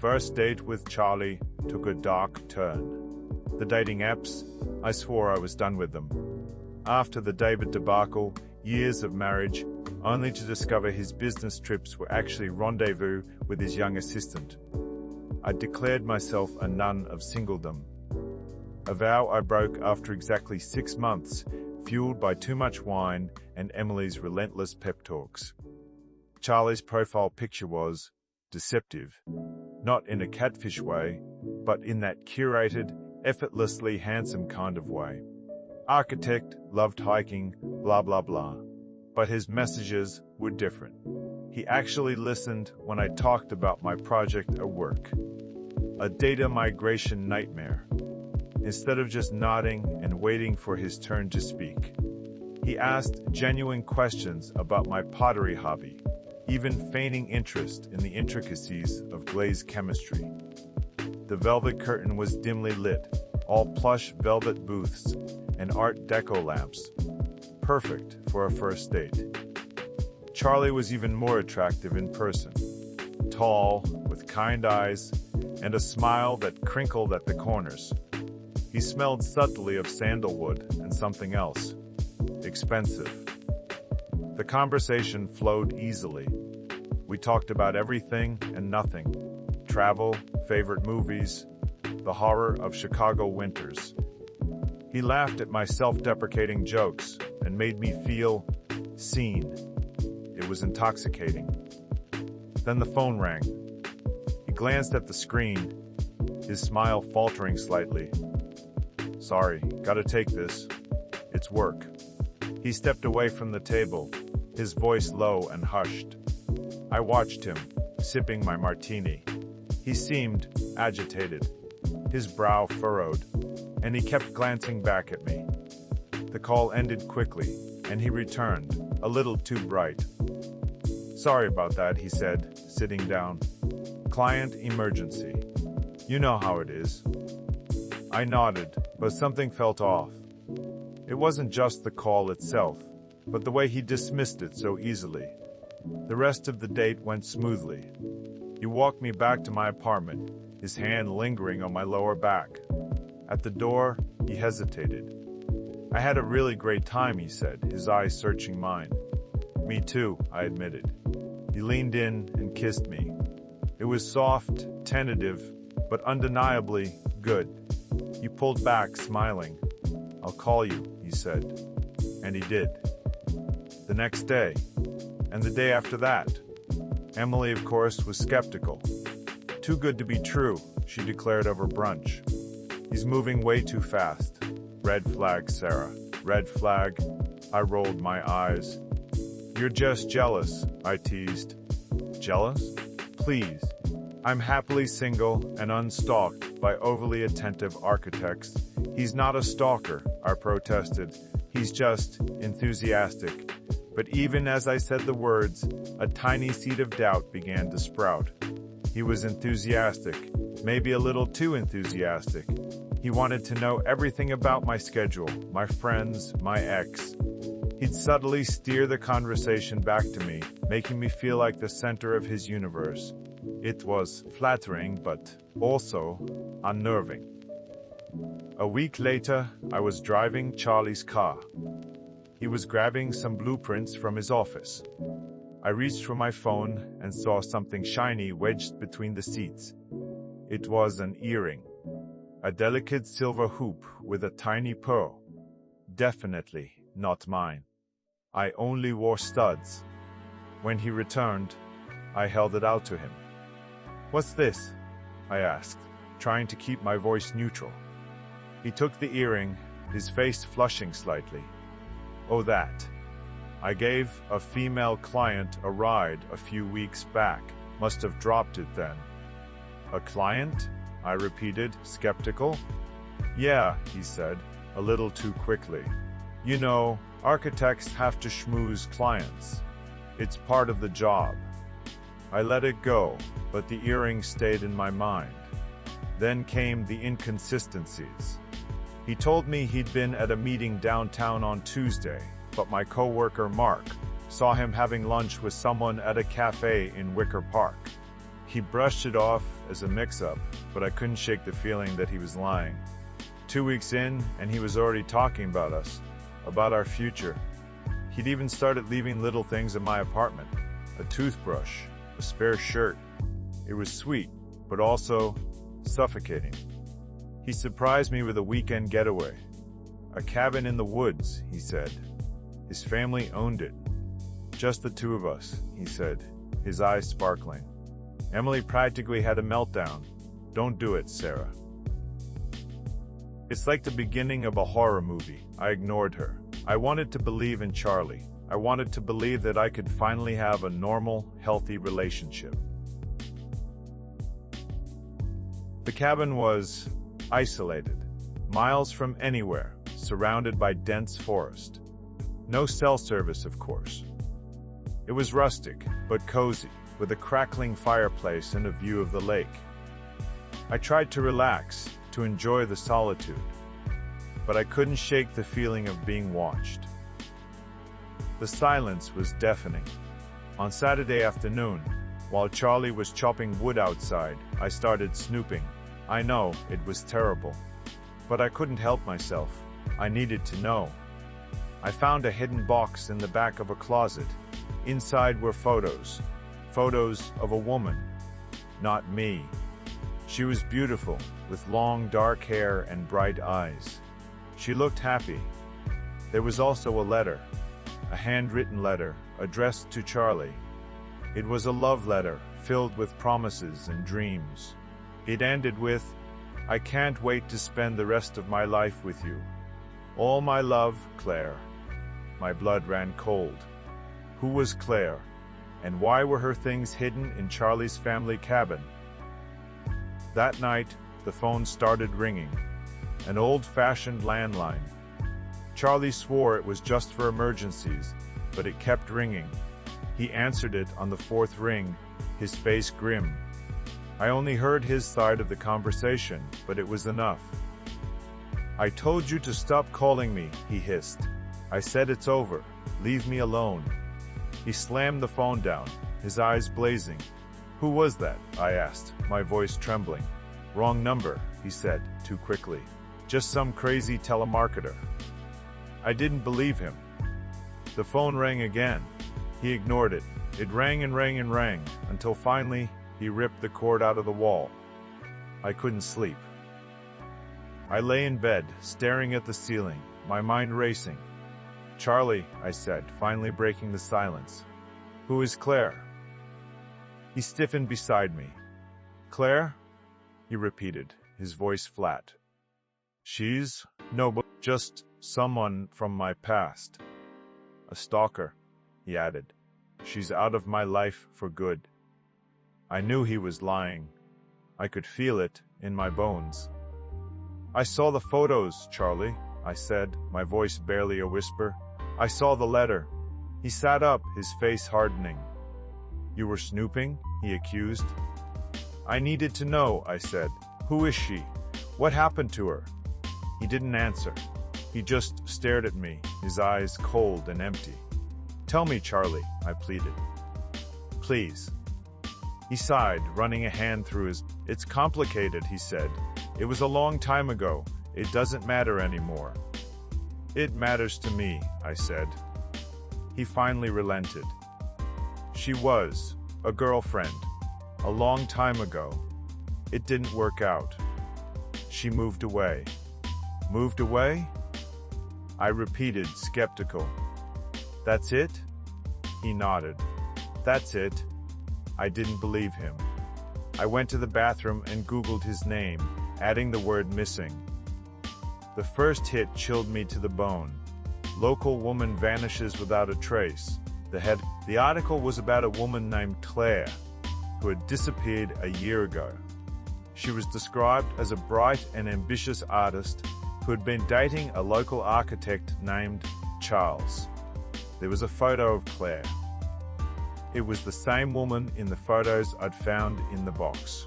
first date with Charlie took a dark turn. The dating apps, I swore I was done with them. After the David debacle, years of marriage, only to discover his business trips were actually rendezvous with his young assistant. I declared myself a nun of singledom. A vow I broke after exactly 6 months, fueled by too much wine and Emily's relentless pep talks. Charlie's profile picture was deceptive, not in a catfish way, but in that curated, effortlessly handsome kind of way. Architect, loved hiking, blah blah blah. But his messages were different. He actually listened when I talked about my project at work. A data migration nightmare. Instead of just nodding and waiting for his turn to speak, he asked genuine questions about my pottery hobby, even feigning interest in the intricacies of glaze chemistry. The velvet curtain was dimly lit, all plush velvet booths and Art Deco lamps. Perfect for a first date. Charlie was even more attractive in person. Tall, with kind eyes, and a smile that crinkled at the corners. He smelled subtly of sandalwood and something else. Expensive. The conversation flowed easily. We talked about everything and nothing. Travel, favorite movies, the horror of Chicago winters. He laughed at my self-deprecating jokes and made me feel seen. It was intoxicating. Then the phone rang. He glanced at the screen, his smile faltering slightly. Sorry, gotta take this. It's work. He stepped away from the table, his voice low and hushed. I watched him, sipping my martini. He seemed agitated, his brow furrowed, and he kept glancing back at me. The call ended quickly, and he returned, a little too bright. Sorry about that, he said, sitting down. Client emergency. You know how it is. I nodded, but something felt off. It wasn't just the call itself, but the way he dismissed it so easily. The rest of the date went smoothly. He walked me back to my apartment, his hand lingering on my lower back. At the door, he hesitated. I had a really great time, he said, his eyes searching mine. Me too, I admitted. He leaned in and kissed me. It was soft, tentative, but undeniably good. He pulled back, smiling. I'll call you, he said. And he did. The next day, and the day after that. Emily, of course, was skeptical. Too good to be true, she declared over brunch. He's moving way too fast. Red flag, Sarah. Red flag. I rolled my eyes. You're just jealous, I teased. Jealous? Please. I'm happily single and unstalked by overly attentive architects. He's not a stalker, I protested. He's just enthusiastic. But even as I said the words, a tiny seed of doubt began to sprout. He was enthusiastic, maybe a little too enthusiastic. He wanted to know everything about my schedule, my friends, my ex. He'd subtly steer the conversation back to me, making me feel like the center of his universe. It was flattering, but also unnerving. A week later, I was driving Charlie's car. He was grabbing some blueprints from his office. I reached for my phone and saw something shiny wedged between the seats. It was an earring. A delicate silver hoop with a tiny pearl. Definitely not mine. I only wore studs. When he returned, I held it out to him. What's this? I asked, trying to keep my voice neutral. He took the earring, his face flushing slightly. Oh, that. I gave a female client a ride a few weeks back. Must have dropped it then. A client? I repeated, skeptical. Yeah, he said, a little too quickly. You know, architects have to schmooze clients. It's part of the job. I let it go, but the earring stayed in my mind. Then came the inconsistencies. He told me he'd been at a meeting downtown on Tuesday, but my coworker Mark saw him having lunch with someone at a cafe in Wicker Park. He brushed it off, as a mix-up, but I couldn't shake the feeling that he was lying. 2 weeks in, and he was already talking about us, about our future. He'd even started leaving little things in my apartment, a toothbrush, a spare shirt. It was sweet, but also suffocating. He surprised me with a weekend getaway. A cabin in the woods, he said. His family owned it. Just the two of us, he said, his eyes sparkling. Emily practically had a meltdown. Don't do it, Sarah. It's like the beginning of a horror movie. I ignored her. I wanted to believe in Charlie. I wanted to believe that I could finally have a normal, healthy relationship. The cabin was isolated, miles from anywhere, surrounded by dense forest. No cell service, of course. It was rustic, but cozy, with a crackling fireplace and a view of the lake. I tried to relax, to enjoy the solitude, but I couldn't shake the feeling of being watched. The silence was deafening. On Saturday afternoon, while Charlie was chopping wood outside, I started snooping. I know, it was terrible. But I couldn't help myself. I needed to know. I found a hidden box in the back of a closet. Inside were photos. Photos of a woman. Not me. She was beautiful, with long dark hair and bright eyes. She looked happy. There was also a letter. A handwritten letter, addressed to Charlie. It was a love letter, filled with promises and dreams. It ended with, "I can't wait to spend the rest of my life with you. All my love, Claire." My blood ran cold. Who was Claire? And why were her things hidden in Charlie's family cabin? That night, the phone started ringing. An old-fashioned landline. Charlie swore it was just for emergencies, but it kept ringing. He answered it on the fourth ring, his face grim. I only heard his side of the conversation, but it was enough. "I told you to stop calling me," he hissed. "I said it's over. Leave me alone." He slammed the phone down, his eyes blazing. "Who was that?" I asked, my voice trembling. "Wrong number," he said, too quickly. "Just some crazy telemarketer." I didn't believe him. The phone rang again. He ignored it. It rang and rang and rang, until finally, he ripped the cord out of the wall. I couldn't sleep. I lay in bed, staring at the ceiling, my mind racing. "Charlie," I said, finally breaking the silence. "Who is Claire?" He stiffened beside me. "Claire?" he repeated, his voice flat. "She's but just someone from my past. A stalker," he added. "She's out of my life for good." I knew he was lying. I could feel it in my bones. "I saw the photos, Charlie," I said, my voice barely a whisper. "I saw the letter." He sat up, his face hardening. "You were snooping?" he accused. "I needed to know," I said. "Who is she? What happened to her?" He didn't answer. He just stared at me, his eyes cold and empty. "Tell me, Charlie," I pleaded. "Please." He sighed, running a hand through his... "It's complicated," he said. "It was a long time ago. It doesn't matter anymore." "It matters to me," I said. He finally relented. "She was a girlfriend. A long time ago. It didn't work out. She moved away." "Moved away?" I repeated, skeptical. "That's it?" He nodded. "That's it." I didn't believe him. I went to the bathroom and Googled his name, adding the word missing. The first hit chilled me to the bone. Local woman vanishes without a trace. The article was about a woman named Claire, who had disappeared a year ago. She was described as a bright and ambitious artist who had been dating a local architect named Charles. There was a photo of Claire. It was the same woman in the photos I'd found in the box.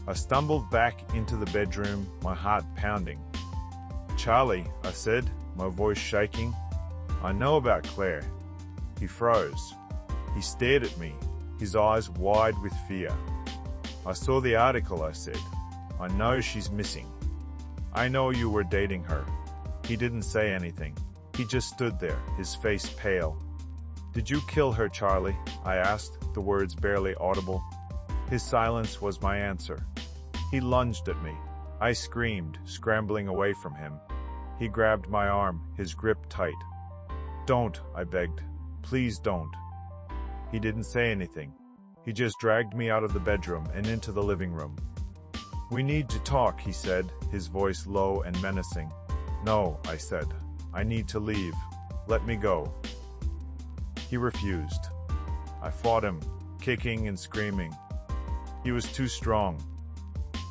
I stumbled back into the bedroom, my heart pounding. "Charlie," I said, my voice shaking. "I know about Claire." He froze. He stared at me, his eyes wide with fear. I saw the article, I said. I know she's missing. I know you were dating her. He didn't say anything. He just stood there, his face pale. Did you kill her, Charlie? I asked, the words barely audible. His silence was my answer. He lunged at me. I screamed, scrambling away from him. He grabbed my arm, his grip tight. Don't, I begged. Please don't. He didn't say anything. He just dragged me out of the bedroom and into the living room. We need to talk, he said, his voice low and menacing. No, I said. I need to leave. Let me go. He refused. I fought him, kicking and screaming. He was too strong.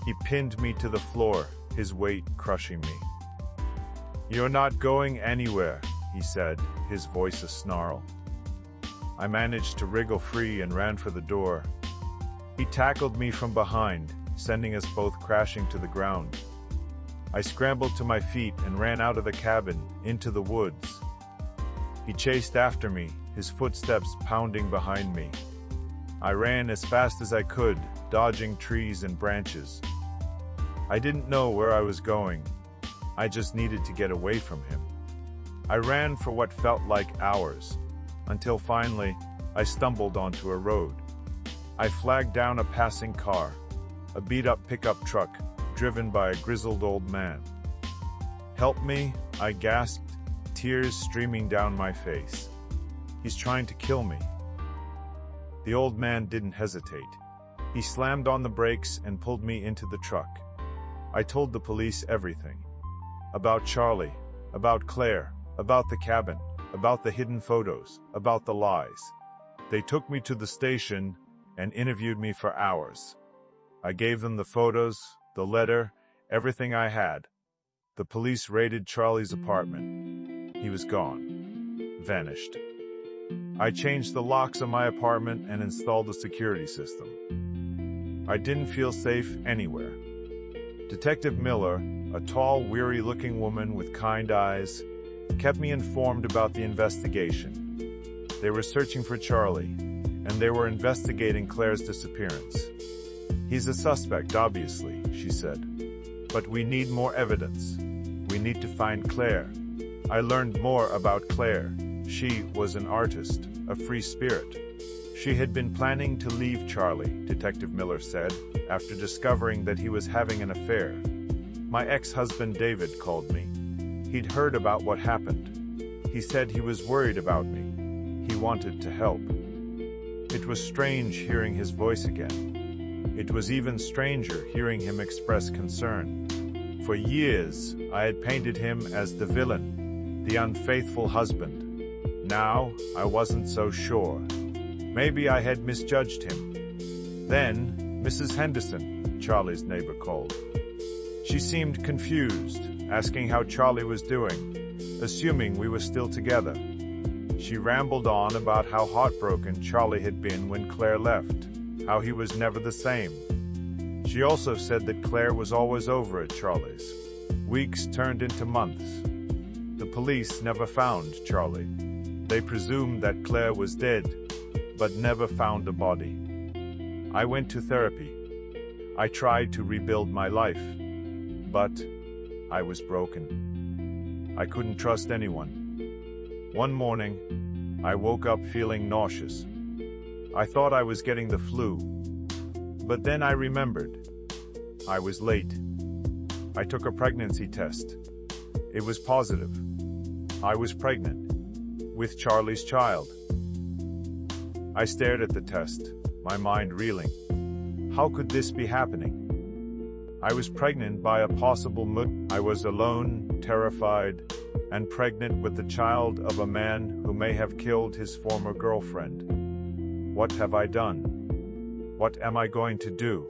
He pinned me to the floor, his weight crushing me. You're not going anywhere, he said, his voice a snarl. I managed to wriggle free and ran for the door. He tackled me from behind, sending us both crashing to the ground. I scrambled to my feet and ran out of the cabin, into the woods. He chased after me, his footsteps pounding behind me. I ran as fast as I could, dodging trees and branches. I didn't know where I was going. I just needed to get away from him. I ran for what felt like hours, until finally, I stumbled onto a road. I flagged down a passing car, a beat-up pickup truck, driven by a grizzled old man. Help me, I gasped, tears streaming down my face. He's trying to kill me. The old man didn't hesitate. He slammed on the brakes and pulled me into the truck. I told the police everything. About Charlie, about Claire, about the cabin, about the hidden photos, about the lies. They took me to the station and interviewed me for hours. I gave them the photos, the letter, everything I had. The police raided Charlie's apartment. He was gone. Vanished. I changed the locks of my apartment and installed a security system. I didn't feel safe anywhere. Detective Miller, a tall, weary-looking woman with kind eyes, kept me informed about the investigation. They were searching for Charlie, and they were investigating Claire's disappearance. He's a suspect, obviously, she said. But we need more evidence. We need to find Claire. I learned more about Claire. She was an artist, a free spirit. She had been planning to leave Charlie, Detective Miller said, after discovering that he was having an affair. My ex-husband David called me. He'd heard about what happened. He said he was worried about me. He wanted to help. It was strange hearing his voice again. It was even stranger hearing him express concern. For years, I had painted him as the villain, the unfaithful husband. Now, I wasn't so sure. Maybe I had misjudged him. Then, Mrs. Henderson, Charlie's neighbor, called. She seemed confused, asking how Charlie was doing, assuming we were still together. She rambled on about how heartbroken Charlie had been when Claire left, how he was never the same. She also said that Claire was always over at Charlie's. Weeks turned into months. The police never found Charlie. They presumed that Claire was dead, but never found a body. I went to therapy. I tried to rebuild my life, but I was broken. I couldn't trust anyone. One morning, I woke up feeling nauseous. I thought I was getting the flu, but then I remembered. I was late. I took a pregnancy test. It was positive. I was pregnant, with Charlie's child. I stared at the test, my mind reeling. How could this be happening? I was pregnant by a possible I was alone, terrified, and pregnant with the child of a man who may have killed his former girlfriend. What have I done? What am I going to do?